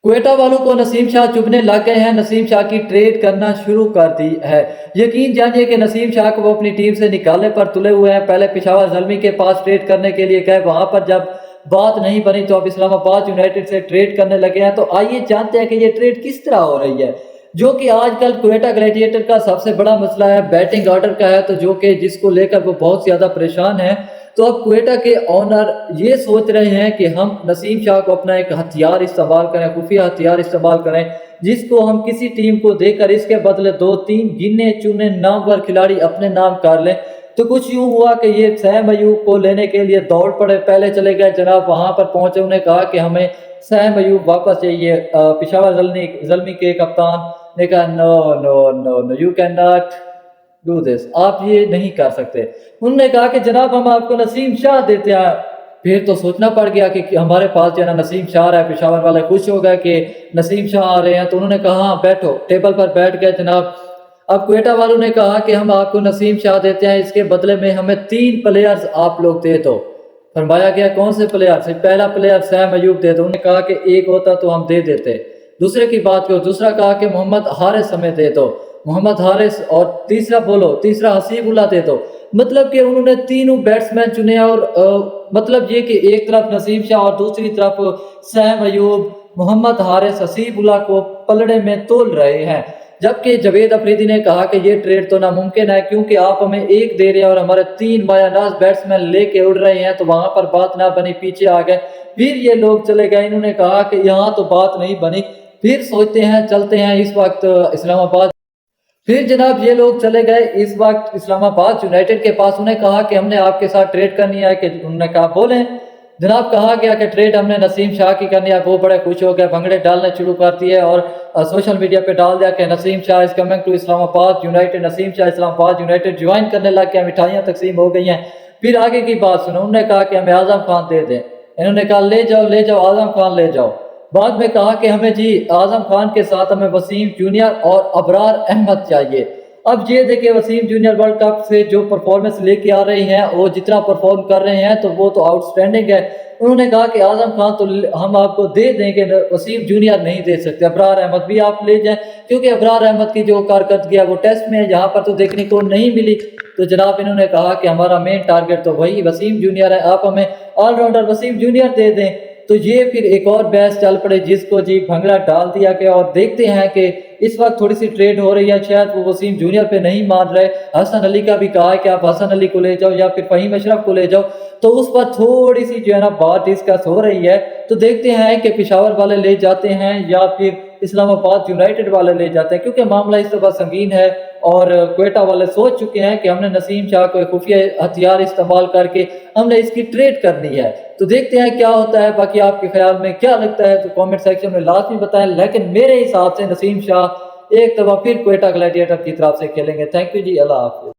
کوئٹہ والوں کو نسیم شاہ چبھنے لگ گئے ہیں، نسیم شاہ کی ٹریڈ کرنا شروع کر دی ہے۔ یقین جانیے کہ نسیم شاہ کو وہ اپنی ٹیم سے نکالنے پر تلے ہوئے ہیں۔ پہلے پشاور زلمی کے پاس ٹریڈ کرنے کے لیے گئے، وہاں پر جب بات نہیں بنی تو اب اسلام آباد یونائٹڈ سے ٹریڈ کرنے لگے ہیں۔ تو آئیے جانتے ہیں کہ یہ ٹریڈ کس طرح ہو رہی ہے، جو کہ آج کل کوئٹہ گلیڈیٹر کا سب سے بڑا مسئلہ ہے، بیٹنگ آرڈر کا ہے، تو جو کہ جس کو لے کر وہ بہت زیادہ پریشان ہیں۔ تو اب کوئٹہ کے اونر یہ سوچ رہے ہیں کہ ہم نسیم شاہ کو اپنا ایک ہتھیار استعمال کریں، خفیہ ہتھیار استعمال کریں، جس کو ہم کسی ٹیم کو دے کر اس کے بدلے 2-3 گنے چنے نامور کھلاڑی اپنے نام کر لیں۔ تو کچھ یوں ہوا کہ یہ سیم ایوب کو لینے کے لیے دوڑ پڑے، پہلے چلے گئے جناب، وہاں پر پہنچے، انہیں کہا کہ ہمیں سیم ایوب واپس چاہیے۔ پشاور زلمی کے کپتان نے کہا no no no no you can not do this, آپ یہ نہیں کر سکتے۔ انہوں نے کہا کہ جناب ہم آپ کو نسیم شاہ دیتے ہیں۔ پھر تو سوچنا پڑ گیا کہ ہمارے پاس جو ہے نا نسیم شاہ رہا ہے، پشاور والے خوش ہو گئے کہ نسیم شاہ آ رہے ہیں، تو انہوں نے کہا ہاں بیٹھو، ٹیبل پر بیٹھ گئے جناب۔ اب کوئٹہ والوں نے کہا کہ ہم آپ کو نسیم شاہ دیتے ہیں، اس کے بدلے میں ہمیں 3 پلیئرز آپ لوگ دے دو۔ فرمایا گیا کون سے پلیئر؟ پہلا پلیئر سیم ایوب دے دو، انہوں نے کہا کہ ایک ہوتا تو ہم دے دیتے۔ دوسرے کی بات کرو، دوسرا کہا کہ محمد حارث ہمیں دے دو، محمد حارث، اور تیسرا بولو، تیسرا حسیب اللہ دے دو۔ مطلب کہ انہوں نے تینوں بیٹسمین چنے، اور مطلب یہ کہ ایک طرف نسیم شاہ اور دوسری طرف سیم ایوب، محمد حارث، حسیب اللہ کو پلڑے میں تول رہے ہیں۔ جبکہ جاوید افریدی نے کہا کہ یہ ٹریڈ تو ناممکن ہے، کیونکہ آپ ہمیں ایک دے رہے ہیں اور ہمارے 3 مایہ ناز بیٹسمین لے کے اڑ رہے ہیں۔ تو وہاں پر بات نہ بنی، پیچھے آ گئے، پھر یہ لوگ چلے گئے، انہوں نے کہا کہ یہاں تو بات نہیں بنی، پھر سوچتے ہیں چلتے ہیں اس وقت اسلام آباد۔ پھر جناب یہ لوگ چلے گئے اس وقت اسلام آباد یونائٹڈ کے پاس، انہیں کہا کہ ہم نے آپ کے ساتھ ٹریڈ کرنی ہے، کہ انہوں نے کہا بولیں جناب۔ کہا گیا کہ ٹریڈ ہم نے نسیم شاہ کی کرنی ہے۔ وہ بڑے خوش ہو گئے، بھنگڑے ڈالنے شروع کر دیے اور سوشل میڈیا پہ ڈال دیا کہ نسیم شاہ از کمنگ ٹو اسلام آباد یونائٹڈ، نسیم شاہ اسلام آباد یونائٹڈ جوائن کرنے لگ گیا، مٹھائیاں تقسیم ہو گئی ہیں۔ پھر آگے کی بات سنو، انہوں نے کہا کہ ہمیں اعظم خان دے دیں، انہوں نے کہا لے جاؤ لے جاؤ اعظم خان لے جاؤ۔ بعد میں کہا کہ ہمیں جی اعظم خان کے ساتھ ہمیں وسیم جونیئر اور ابرار احمد چاہیے۔ اب یہ دیکھیں وسیم جونیئر ورلڈ کپ سے جو پرفارمنس لے کے آ رہے ہیں، وہ جتنا پرفارم کر رہے ہیں تو وہ تو آؤٹ سٹینڈنگ ہے۔ انہوں نے کہا کہ اعظم خان تو ہم آپ کو دے دیں گے، وسیم جونیئر نہیں دے سکتے، ابرار احمد بھی آپ لے جائیں، کیونکہ ابرار احمد کی جو کارکردگی ہے وہ ٹیسٹ میں ہے، یہاں پر تو دیکھنے کو نہیں ملی۔ تو جناب انہوں نے کہا کہ ہمارا مین ٹارگٹ تو وہی وسیم جونیئر ہے، آپ ہمیں آل راؤنڈر وسیم جونیئر دے دیں۔ تو یہ پھر ایک اور بحث چل پڑے، جس کو جی بھنگڑا ڈال دیا گیا، اور دیکھتے ہیں کہ اس وقت تھوڑی سی ٹریڈ ہو رہی ہے، شاید وہ وسیم جونیئر پہ نہیں مان رہے۔ حسن علی کا بھی کہا ہے کہ آپ حسن علی کو لے جاؤ یا پھر فہیم اشرف کو لے جاؤ، تو اس پر تھوڑی سی جو ہے نا بات ڈسکس ہو رہی ہے۔ تو دیکھتے ہیں کہ پشاور والے لے جاتے ہیں یا پھر اسلام آباد یونائٹڈ والے لے جاتے ہیں، کیونکہ معاملہ اس دفعہ سنگین ہے، اور کوئٹہ والے سوچ چکے ہیں کہ ہم نے نسیم شاہ کو ایک خفیہ ہتھیار استعمال کر کے ہم نے اس کی ٹریڈ کرنی ہے۔ تو دیکھتے ہیں کیا ہوتا ہے۔ باقی آپ کے خیال میں کیا لگتا ہے تو کامنٹ سیکشن میں لازمی بتائیں، لیکن میرے حساب سے نسیم شاہ ایک دفعہ پھر کوئٹہ گلیڈیٹر کی طرف سے کھیلیں گے۔ تھینک یو جی، اللہ حافظ۔